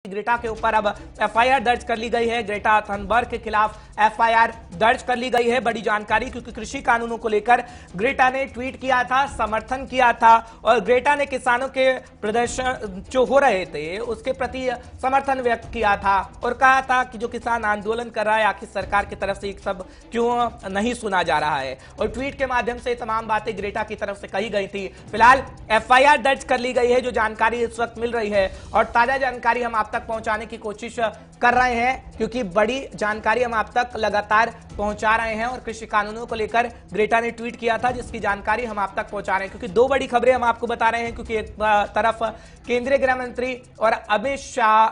Greta के ऊपर अब एफआईआर दर्ज कर ली गई है। ग्रेटा थनबर्ग के खिलाफ एफआईआर दर्ज कर ली गई है। बड़ी जानकारी, क्योंकि कृषि कानूनों को लेकर ग्रेटा ने ट्वीट किया था, समर्थन किया था और ग्रेटा ने किसानों के प्रदर्शन जो हो रहे थे उसके प्रति समर्थन व्यक्त किया था और कहा था कि जो किसान आंदोलन कर रहा है आखिर सरकार की तरफ से ये सब क्यों नहीं सुना जा रहा है। और ट्वीट के माध्यम से तमाम बातें ग्रेटा की तरफ से कही गई थी। फिलहाल एफआईआर दर्ज कर ली गई है, जो जानकारी इस वक्त मिल रही है और ताजा जानकारी हम तक पहुंचाने की कोशिश कर रहे हैं, क्योंकि बड़ी जानकारी हम आप तक लगातार पहुंचा रहे हैं। और कृषि कानूनों को लेकर ग्रेटा ने ट्वीट किया था, जिसकी जानकारी हम आप तक पहुंचा रहे हैं, क्योंकि दो बड़ी खबरें हम आपको बता रहे हैं। क्योंकि एक तरफ केंद्रीय गृह मंत्री और अमित शाह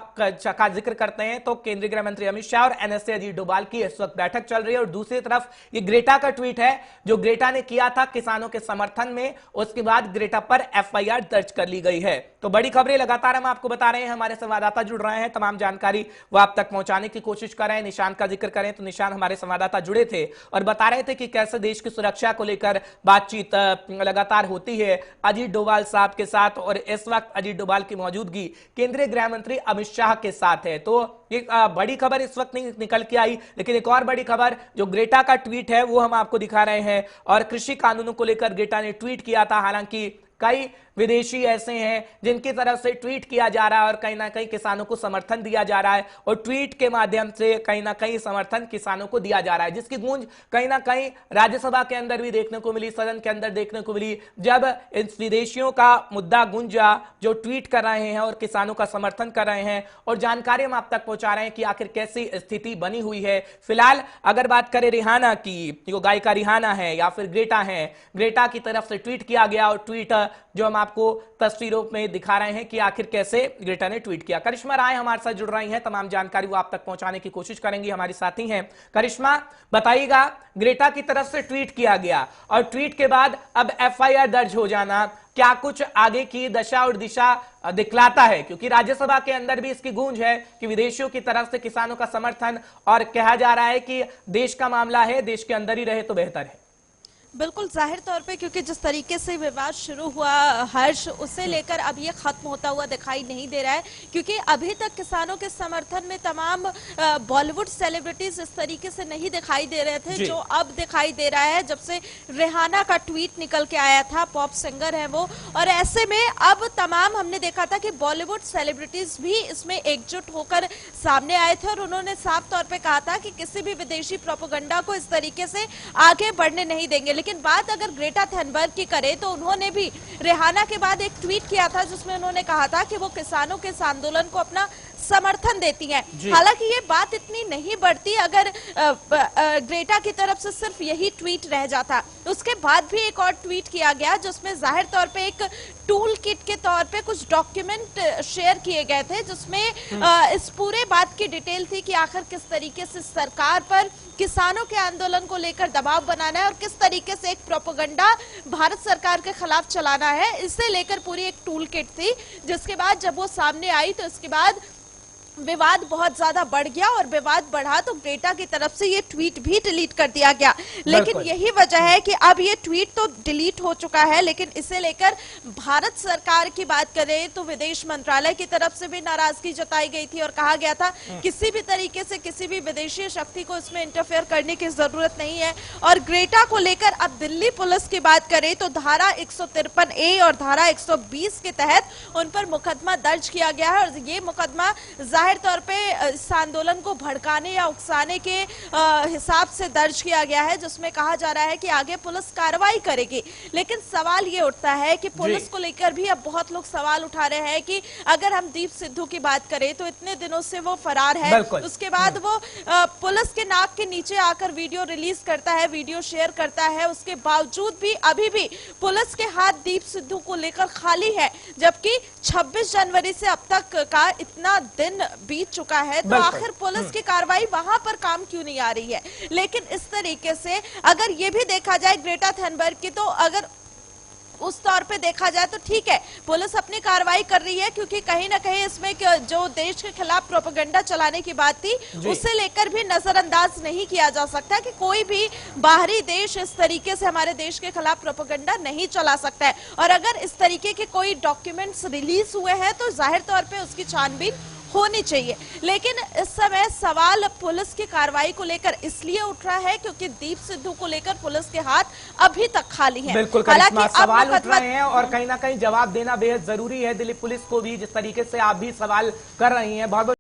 का जिक्र करते हैं तो केंद्रीय गृह मंत्री अमित शाह और एनएसए अजीत डोभाल की इस वक्त बैठक चल रही है और दूसरी तरफ ये ग्रेटा का ट्वीट है जो ग्रेटा ने किया था किसानों के समर्थन में। उसके बाद ग्रेटा पर एफआईआर दर्ज कर ली गई है। तो बड़ी खबरें लगातार हम आपको बता रहे हैं, हमारे संवाददाता जुड़ रहे हैं, तमाम जानकारी वो आप तक पहुंचाने की कोशिश कर रहे हैं। निशान का जिक्र करें तो निशान हमारे संवाददाता जुड़े थे और बता रहे थे कि कैसे देश की सुरक्षा को लेकर बातचीत लगातार होती है अजीत डोभाल साहब के साथ और इस वक्त अजीत डोभाल की मौजूदगी केंद्रीय गृह मंत्री अमित शाह के साथ है। तो एक बड़ी खबर इस वक्त नहीं निकल के आई, लेकिन एक और बड़ी खबर जो ग्रेटा का ट्वीट है वो हम आपको दिखा रहे हैं। और कृषि कानूनों को लेकर ग्रेटा ने ट्वीट किया था। हालांकि कई विदेशी ऐसे हैं जिनकी तरफ से ट्वीट किया जा रहा है और कहीं ना कहीं किसानों को समर्थन दिया जा रहा है और ट्वीट के माध्यम से कहीं ना कहीं समर्थन किसानों को दिया जा रहा है, जिसकी गूंज कहीं ना कहीं राज्यसभा के अंदर भी देखने को मिली, सदन के अंदर देखने को मिली, जब इन विदेशियों का मुद्दा गूंजा जो ट्वीट कर रहे हैं और किसानों का समर्थन कर रहे हैं। और जानकारी हम आप तक पहुंचा रहे हैं कि आखिर कैसी स्थिति बनी हुई है। फिलहाल अगर बात करें रिहाना की, जो गायिका रिहाना है या फिर ग्रेटा है, ग्रेटा की तरफ से ट्वीट किया गया और ट्वीट जो हम आपको तस्वीरों में दिखा रहे हैं कि आखिर कैसे ग्रेटा ने ट्वीट किया। करिश्मा राय हमारे साथ जुड़ रही हैं, तमाम जानकारी वो आप तक पहुंचाने की कोशिश करेंगी, हमारी साथी हैं। करिश्मा, बताइएगा, ग्रेटा की तरफ से ट्वीट किया गया और ट्वीट के बाद अब एफआईआर दर्ज हो जाना क्या कुछ आगे की दशा और दिशा दिखलाता है? क्योंकि राज्यसभा के अंदर भी इसकी गूंज है कि विदेशियों की तरफ से किसानों का समर्थन और कहा जा रहा है कि देश का मामला है, देश के अंदर ही रहे तो बेहतर है। बिल्कुल, जाहिर तौर पे क्योंकि जिस तरीके से विवाद शुरू हुआ हर्ष, उसे लेकर अब ये खत्म होता हुआ दिखाई नहीं दे रहा है, क्योंकि अभी तक किसानों के समर्थन में तमाम बॉलीवुड सेलिब्रिटीज इस तरीके से नहीं दिखाई दे रहे थे जो अब दिखाई दे रहा है जब से रिहाना का ट्वीट निकल के आया था। पॉप सिंगर है वो, और ऐसे में अब तमाम हमने देखा था कि बॉलीवुड सेलिब्रिटीज भी इसमें एकजुट होकर सामने आए थे और उन्होंने साफ तौर पर कहा था कि किसी भी विदेशी प्रोपेगेंडा को इस तरीके से आगे बढ़ने नहीं देंगे। लेकिन बात अगर ग्रेटा थनबर्ग की करें तो उन्होंने भी रिहाना के बाद एक ट्वीट किया था जिसमें उन्होंने कहा था कि वो किसानों के इस आंदोलन को अपना समर्थन देती हैं। हालांकि ये बात इतनी नहीं बढ़ती अगर ग्रेटा की तरफ से सिर्फ यही ट्वीट रह जाता। उसके बाद भी एक और ट्वीट किया गया जिसमें जाहिर तौर पे एक टूल किट के तौर पे कुछ डॉक्यूमेंट शेयर किए गए थे, जिसमें इस पूरे बात की डिटेल थी कि आखिर किस तरीके से सरकार पर किसानों के आंदोलन को लेकर दबाव बनाना है और किस तरीके से एक प्रोपेगेंडा भारत सरकार के खिलाफ चलाना है। इसे लेकर पूरी एक टूल किट थी, जिसके बाद जब वो सामने आई तो इसके बाद विवाद बहुत ज्यादा बढ़ गया और विवाद बढ़ा तो ग्रेटा की तरफ से ये ट्वीट भी डिलीट कर दिया गया। लेकिन यही वजह है कि अब ये ट्वीट तो डिलीट हो चुका है, लेकिन इसे लेकर भारत सरकार की बात करें तो विदेश मंत्रालय की तरफ से भी नाराजगी जताई गई थी और कहा गया था किसी भी तरीके से किसी भी विदेशी शक्ति को इसमें इंटरफेयर करने की जरूरत नहीं है। और ग्रेटा को लेकर अब दिल्ली पुलिस की बात करें तो धारा 153A और धारा 120 के तहत उन पर मुकदमा दर्ज किया गया है और ये मुकदमा जाहिर तौर पे इस आंदोलन को भड़काने या उकसाने के हिसाब से दर्ज किया गया है, जिसमें कहा जा रहा है कि आगे पुलिस कार्रवाई करेगी। लेकिन सवाल ये उठता है कि पुलिस को लेकर भी अब बहुत लोग सवाल उठा रहे हैं कि अगर हम दीप सिद्धू की बात करें तो इतने दिनों से वो फरार है, उसके बाद वो पुलिस के नाक के नीचे आकर वीडियो रिलीज करता है, वीडियो शेयर करता है, उसके बावजूद भी अभी भी पुलिस के हाथ दीप सिद्धू को लेकर खाली है, जबकि 26 जनवरी से अब तक का इतना दिन बीत चुका है। तो आखिर पुलिस की कार्रवाई वहां पर काम क्यों नहीं आ रही है? लेकिन इस तरीके से अगर ये भी देखा जाए ग्रेटा थनबर्ग की, तो अगर उस तौर पे देखा जाए तो ठीक है, पुलिस अपनी कार्रवाई कर रही है, क्योंकि कहीं ना कहीं इसमें जो देश के खिलाफ प्रोपेगेंडा चलाने की बात थी उसे लेकर भी नजरअंदाज नहीं किया जा सकता कि कोई भी बाहरी देश इस तरीके से हमारे देश के खिलाफ प्रोपेगेंडा नहीं चला सकता है। और अगर इस तरीके के कोई डॉक्यूमेंट्स रिलीज हुए हैं तो जाहिर तौर पर उसकी छानबीन होनी चाहिए। लेकिन इस समय सवाल पुलिस की कार्रवाई को लेकर इसलिए उठ रहा है क्योंकि दीप सिद्धू को लेकर पुलिस के हाथ अभी तक खाली हैं। बिल्कुल करिश्मा, सवाल उठ रहे हैं और कहीं ना कहीं जवाब देना बेहद जरूरी है दिल्ली पुलिस को भी, जिस तरीके से आप भी सवाल कर रही हैं। बहुत